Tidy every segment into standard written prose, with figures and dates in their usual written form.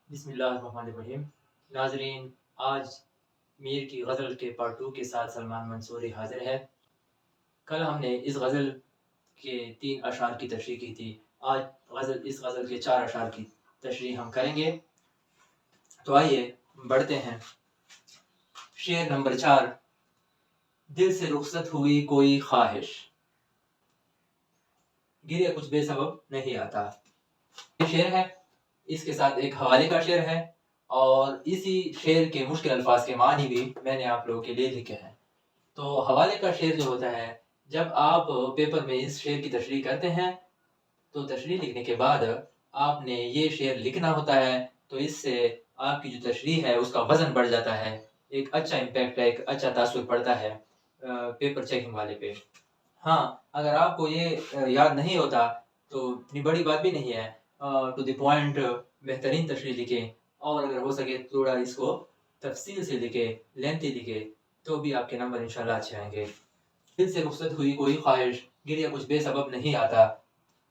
بسم اللہ الرحمن الرحیم۔ ناظرین، آج میر کی غزل کے پارٹ 2 کے ساتھ سلمان منصوری حاضر ہے۔ کل ہم نے اس غزل کے 3 اشعار کی تشریح کی تھی۔ آج اس غزل کے 4 اشعار کی تشریح ہم کریں گے۔ تو آئیے بڑھتے ہیں۔ شعر نمبر 4، دل سے رخصت ہوئی کوئی خواہش، گرے کچھ بے سبب نہیں آتا۔ یہ شعر ہے، اس کے ساتھ ایک حوالے کا شعر ہے، اور اسی شعر کے مشکل الفاظ کے معنی بھی میں نے آپ لوگوں کے لیے لکھے ہیں۔ تو حوالے کا شعر جو ہوتا ہے، جب آپ پیپر میں اس شعر کی تشریح کرتے ہیں تو تشریح لکھنے کے بعد آپ نے یہ شعر لکھنا ہوتا ہے، تو اس سے آپ کی جو تشریح ہے اس کا وزن بڑھ جاتا ہے، ایک اچھا امپیکٹ ہے، ایک اچھا تاثر پڑتا ہے پیپر چیکنگ والے پہ۔ ہاں، اگر آپ کو یہ یاد نہیں ہوتا تو اتنی بڑی بات بھی نہیں ہے، ٹو دی پوائنٹ بہترین تشریح لکھیں، اور اگر ہو سکے تھوڑا اس کو تفصیل سے لکھے، لینتھی لکھے، تو بھی آپ کے نمبر انشاءاللہ اچھے آئیں گے۔ دل سے رخصت ہوئی کوئی خواہش، گریا کچھ بے سبب نہیں آتا۔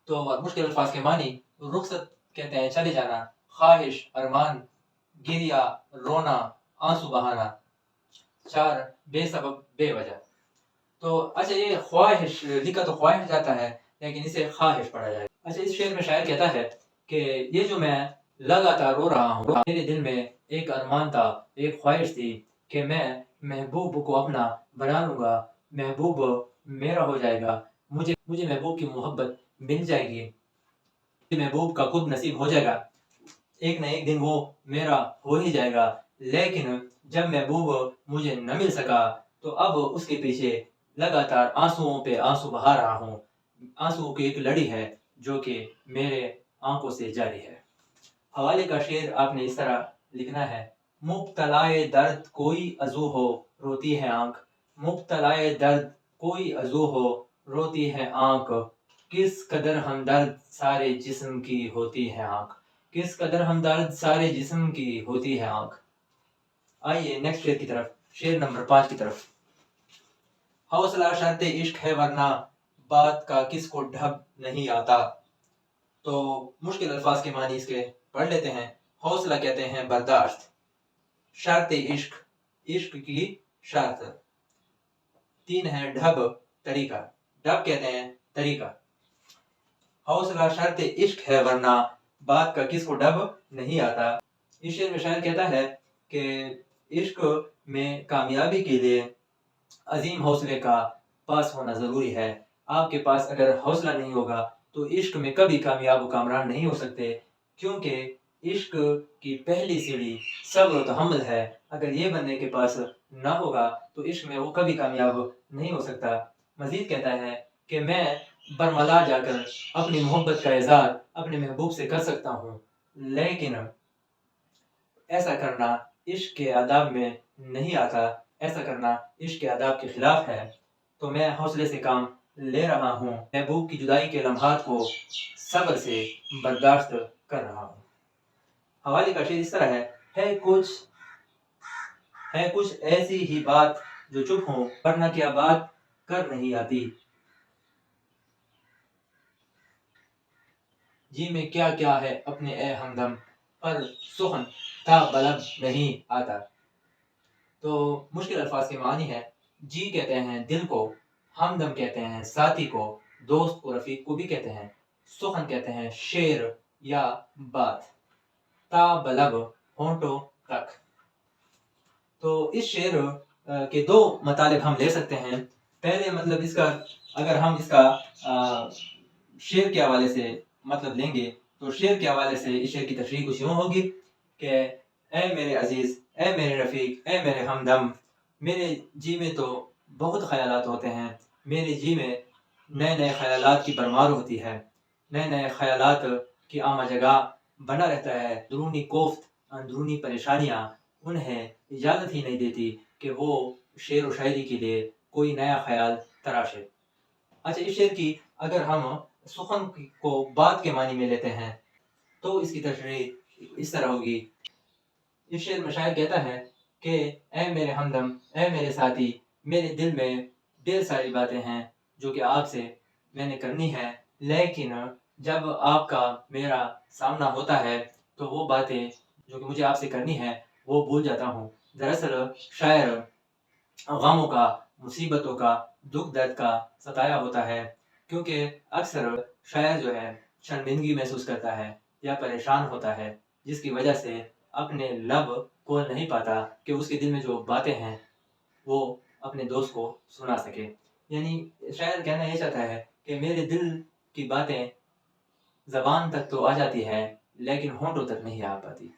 تو مشکل الفاظ کے معنی، رخصت کہتے ہیں چلے جانا، خواہش ارمان، گریا رونا، آنسو بہانا، 4 بے سبب بے وجہ۔ تو اچھا، یہ خواہش لکھا تو خواہش جاتا ہے، لیکن اسے خواہش پڑھا جائے۔ اچھا، اس شعر میں شاعر کہتا ہے کہ یہ جو میں لگاتار رو رہا ہوں، میرے دل میں ایک ارمان تھا، ایک خواہش تھی کہ میں محبوب کو اپنا بنا لوں گا، محبوب میرا ہو جائے گا، مجھے محبوب کی محبت مل جائے گی، محبوب کا خود نصیب ہو جائے گا، ایک نہ ایک دن وہ میرا ہو ہی جائے گا۔ لیکن جب محبوب مجھے نہ مل سکا تو اب اس کے پیچھے لگاتار آنسوؤں پہ آنسو بہا رہا ہوں۔ آنسوؤں کی ایک لڑی ہے جو کہ میرے آنکھوں سے جاری ہے۔ حوالے کا شعر آپ نے اس طرح لکھنا ہے: مبتلائے درد کوئی عضو ہو روتی ہے آنکھ، مبتلائے درد کوئی عضو ہو روتی ہے آنکھ، کس قدر ہمدرد سارے جسم کی ہوتی ہے آنکھ، کس قدر ہمدرد سارے جسم کی ہوتی ہے آنکھ۔ آئیے نیکسٹ شعر کی طرف، شعر نمبر 5 کی طرف۔ حوصلہ شرط عشق ہے ورنہ بات کا کس کو ڈھب نہیں آتا۔ تو مشکل الفاظ کے معنی اس کے پڑھ لیتے ہیں۔ حوصلہ کہتے ہیں برداشت، شرط عشق، عشق کی شرط، 3 ہے ڈھب طریقہ، ڈھب کہتے ہیں طریقہ۔ حوصلہ شرط عشق ہے ورنہ بات کا کس کو ڈھب نہیں آتا۔ اس شعر میں شاعر کہتا ہے کہ عشق میں کامیابی کے لیے عظیم حوصلے کا پاس ہونا ضروری ہے۔ آپ کے پاس اگر حوصلہ نہیں ہوگا تو عشق میں کبھی کامیاب و کامران نہیں ہو سکتے، کیونکہ عشق کی پہلی سیڑھی صبر و تحمل ہے۔ اگر یہ بندے کے پاس نہ ہوگا تو عشق میں وہ کبھی کامیاب نہیں ہو سکتا۔ مزید کہتا ہے کہ میں برملا جا کر اپنی محبت کا اظہار اپنے محبوب سے کر سکتا ہوں، لیکن ایسا کرنا عشق کے آداب میں نہیں آتا، ایسا کرنا عشق کے آداب کے خلاف ہے۔ تو میں حوصلے سے کام لے رہا ہوں، محبوب کی جدائی کے لمحات کو صبر سے برداشت کر رہا ہوں۔ حوالے کا شعر اس طرح ہے کچھ ایسی ہی بات جو چپ ہوں ورنہ کیا بات کر نہیں آتی، جی میں کیا کیا ہے اپنے اے ہمدم، پر سخن تا بلب نہیں آتا۔ تو مشکل الفاظ کے معنی ہے: جی کہتے ہیں دل کو، ہمدم کہتے ہیں ساتھی کو، دوست کو، رفیق کو بھی کہتے ہیں، سخن کہتے ہیں شعر یا بات، تا بلب ہونٹوں تک۔ تو اس شعر کے 2 مطالب ہم لے سکتے ہیں۔ پہلے مطلب اس کا، اگر ہم اس کا شعر کے حوالے سے مطلب لیں گے تو شعر کے حوالے سے اس شعر کی تشریح کچھ یوں ہوگی کہ اے میرے عزیز، اے میرے رفیق، اے میرے ہمدم، میرے جی میں تو بہت خیالات ہوتے ہیں، میرے جی میں نئے نئے خیالات کی بھرمار ہوتی ہے، نئے نئے خیالات کی آمہ جگہ بنا رہتا ہے، اندرونی کوفت، اندرونی پریشانیاں انہیں اجازت ہی نہیں دیتی کہ وہ شعر و شاعری کے لیے کوئی نیا خیال تراشے۔ اچھا، اس شعر کی اگر ہم سخن کو بات کے معنی میں لیتے ہیں تو اس کی تشریح اس طرح ہوگی۔ اس شعر میں شاعر کہتا ہے کہ اے میرے ہمدم، اے میرے ساتھی، میرے دل میں ڈھیر ساری باتیں ہیں جو کہ آپ سے میں نے کرنی ہے، لیکن جب آپ کا میرا سامنا ہوتا ہے تو وہ باتیں جو کہ مجھے آپ سے کرنی ہے وہ بھول جاتا ہوں۔ دراصل شاعر غموں کا، مصیبتوں کا، دکھ درد کا ستایا ہوتا ہے، کیونکہ اکثر شاعر جو ہے شرمندگی محسوس کرتا ہے یا پریشان ہوتا ہے، جس کی وجہ سے اپنے لب کھول نہیں پاتا کہ اس کے دل میں جو باتیں ہیں وہ اپنے دوست کو سنا سکے۔ یعنی شاعر کہنا یہ چاہتا ہے کہ میرے دل کی باتیں زبان تک تو آ جاتی ہے لیکن ہونٹوں تک نہیں آ پاتی۔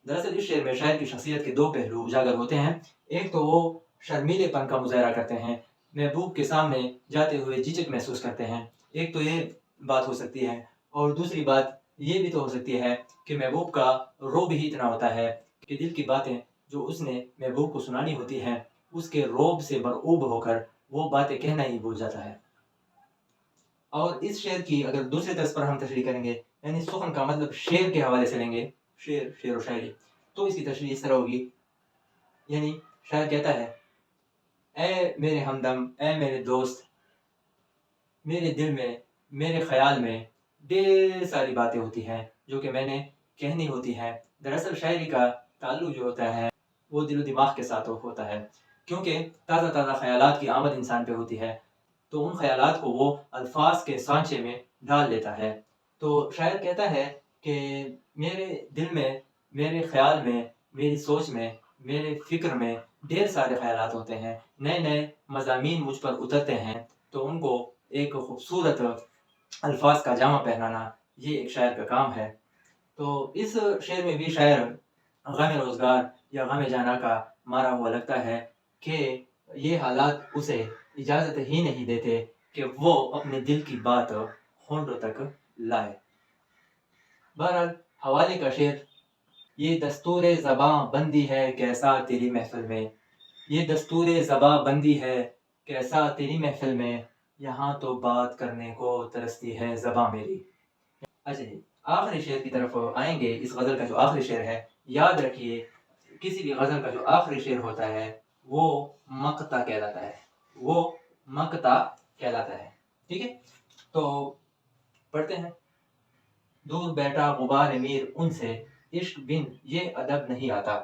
دراصل اس شعر میں شاعر کی شخصیت کے دو پہلو اجاگر ہوتے ہیں۔ ایک تو وہ شرمیلے پن کا مظاہرہ کرتے ہیں، محبوب کے سامنے جاتے ہوئے جھجک محسوس کرتے ہیں، ایک تو یہ بات ہو سکتی ہے، اور دوسری بات یہ بھی تو ہو سکتی ہے کہ محبوب کا روب ہی اتنا ہوتا ہے کہ دل کی باتیں جو اس نے محبوب کو سنانی ہوتی ہیں اس کے روب سے مرعوب ہو کر وہ باتیں کہنا ہی بھول جاتا ہے۔ اور اس شعر کی اگر دوسرے طرز پر ہم تشریح کریں گے، یعنی سخن کا مطلب شعر کے حوالے سے لیں گے، شعر و شاعری، تو اس کی تشریح اس طرح ہوگی، یعنی شاعر کہتا ہے اے میرے ہمدم، اے میرے دوست، میرے دل میں، میرے خیال میں ڈھیر ساری باتیں ہوتی ہیں جو کہ میں نے کہنی ہوتی ہیں۔ دراصل شاعری کا تعلق جو ہوتا ہے وہ دل و دماغ کے ساتھ ہوتا ہے، کیونکہ تازہ تازہ خیالات کی آمد انسان پہ ہوتی ہے، تو ان خیالات کو وہ الفاظ کے سانچے میں ڈال لیتا ہے۔ تو شاعر کہتا ہے کہ میرے دل میں، میرے خیال میں، میری سوچ میں، میرے فکر میں ڈھیر سارے خیالات ہوتے ہیں، نئے نئے مضامین مجھ پر اترتے ہیں، تو ان کو ایک خوبصورت الفاظ کا جامہ پہنانا یہ ایک شاعر کا کام ہے۔ تو اس شعر میں بھی شاعر غم روزگار یا غم جانا کا مارا ہوا لگتا ہے کہ یہ حالات اسے اجازت ہی نہیں دیتے کہ وہ اپنے دل کی بات ہونٹوں تک لائے۔ بہرحال حوالے کا شعر، یہ دستور زباں بندی ہے کیسا تیری محفل میں، یہ دستور زباں بندی ہے کیسا تیری محفل میں، یہاں تو بات کرنے کو ترستی ہے زباں میری۔ اچھا جی، آخری شعر کی طرف آئیں گے۔ اس غزل کا جو آخری شعر ہے، یاد رکھیے کسی بھی غزل کا جو آخری شعر ہوتا ہے وہ مقطع کہلاتا ہے، وہ مقطع کہلاتا ہے، ٹھیک ہے؟ تو پڑھتے ہیں۔ دور بیٹھا غبار میر ان سے، عشق بن یہ ادب نہیں آتا۔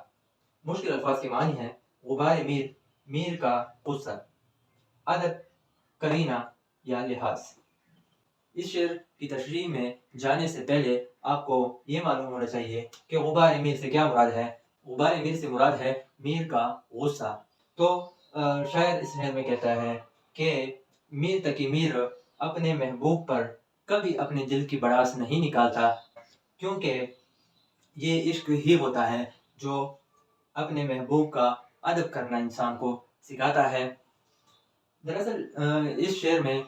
مشکل الفاظ کے معنی ہیں غبار میر، میر کا غصہ، ادب کرینہ یا لحاظ۔ اس شعر کی تشریح میں جانے سے پہلے آپ کو یہ معلوم ہونا چاہیے کہ غبار میر سے کیا مراد ہے۔ غبار میر سے مراد ہے میر کا غصہ۔ تو شاعر اس شعر میں کہتا ہے کہ میر تقی میر اپنے محبوب پر کبھی اپنے دل کی بڑاس نہیں نکالتا، کیونکہ یہ عشق ہی ہوتا ہے جو اپنے محبوب کا ادب کرنا انسان کو سکھاتا ہے۔ دراصل اس شعر میں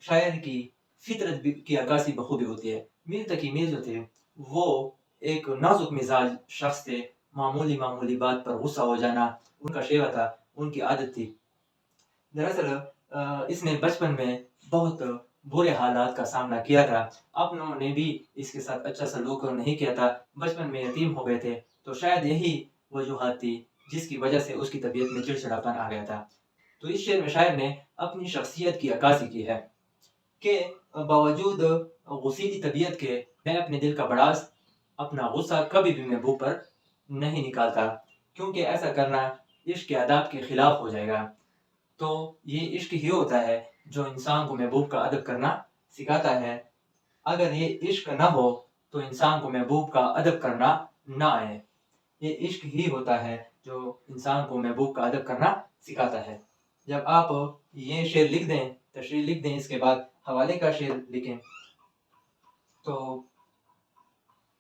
شاعر کی فطرت کی عکاسی بخوبی ہوتی ہے۔ میر تقی میر جو تھے وہ ایک نازک مزاج شخص تھے، معمولی بات پر غصہ ہو جانا ان کا شیوا تھا، ان کی عادت تھی۔ دراصل اس نے بچپن میں بہت برے حالات کا سامنا کیا تھا، اپنوں نے بھی اس کے ساتھ اچھا سلوک نہیں کیا تھا، بچپن میں یتیم ہو گئے تھے، تو شاید یہی وجوہات تھی جس کی وجہ سے اس کی طبیعت میں چڑچڑاپن آ گیا تھا۔ تو اس شعر میں شاعر نے اپنی شخصیت کی عکاسی کی ہے کہ باوجود غصیلی طبیعت کے میں اپنے دل کا بڑاس، اپنا غصہ کبھی بھی محبوب پر نہیں نکالتا، کیونکہ ایسا کرنا عشق کے آداب کے خلاف ہو جائے گا۔ تو یہ عشق ہی ہوتا ہے جو انسان کو محبوب کا ادب کرنا سکھاتا ہے۔ اگر یہ عشق نہ ہو تو انسان کو محبوب کا ادب کرنا نہ آئے۔ یہ عشق ہی ہوتا ہے جو انسان کو محبوب کا ادب کرنا سکھاتا ہے۔ جب آپ یہ شعر لکھ دیں، تشریح لکھ دیں، اس کے بعد حوالے کا شعر لکھیں، تو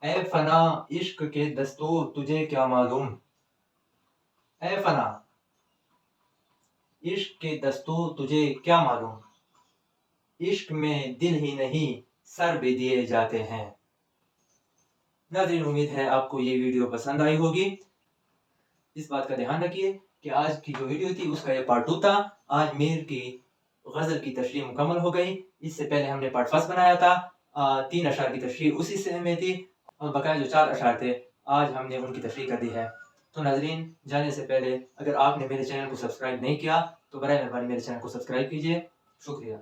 اے فنا عشق کے دستور تجھے کیا معلوم، اے فنا عشق کے دستور تجھے کیا معلوم، عشق میں دل ہی نہیں سر بھی دیے جاتے ہیں۔ ناظرین، امید ہے آپ کو یہ ویڈیو پسند آئی ہوگی۔ اس بات کا دھیان رکھیے کہ آج کی جو ویڈیو تھی اس کا یہ پارٹ 2 تھا۔ آج میر کی غزل کی تشریح مکمل ہو گئی۔ اس سے پہلے ہم نے پارٹ 1 بنایا تھا، 3 اشعار کی تشریح اسی سے میں تھی، اور بقایا جو 4 اشعار تھے آج ہم نے ان کی تشریح کر دی ہے۔ تو ناظرین، جانے سے پہلے اگر آپ نے میرے چینل کو سبسکرائب نہیں کیا تو برائے مہربانی میرے چینل کو سبسکرائب کیجیے۔ شکریہ۔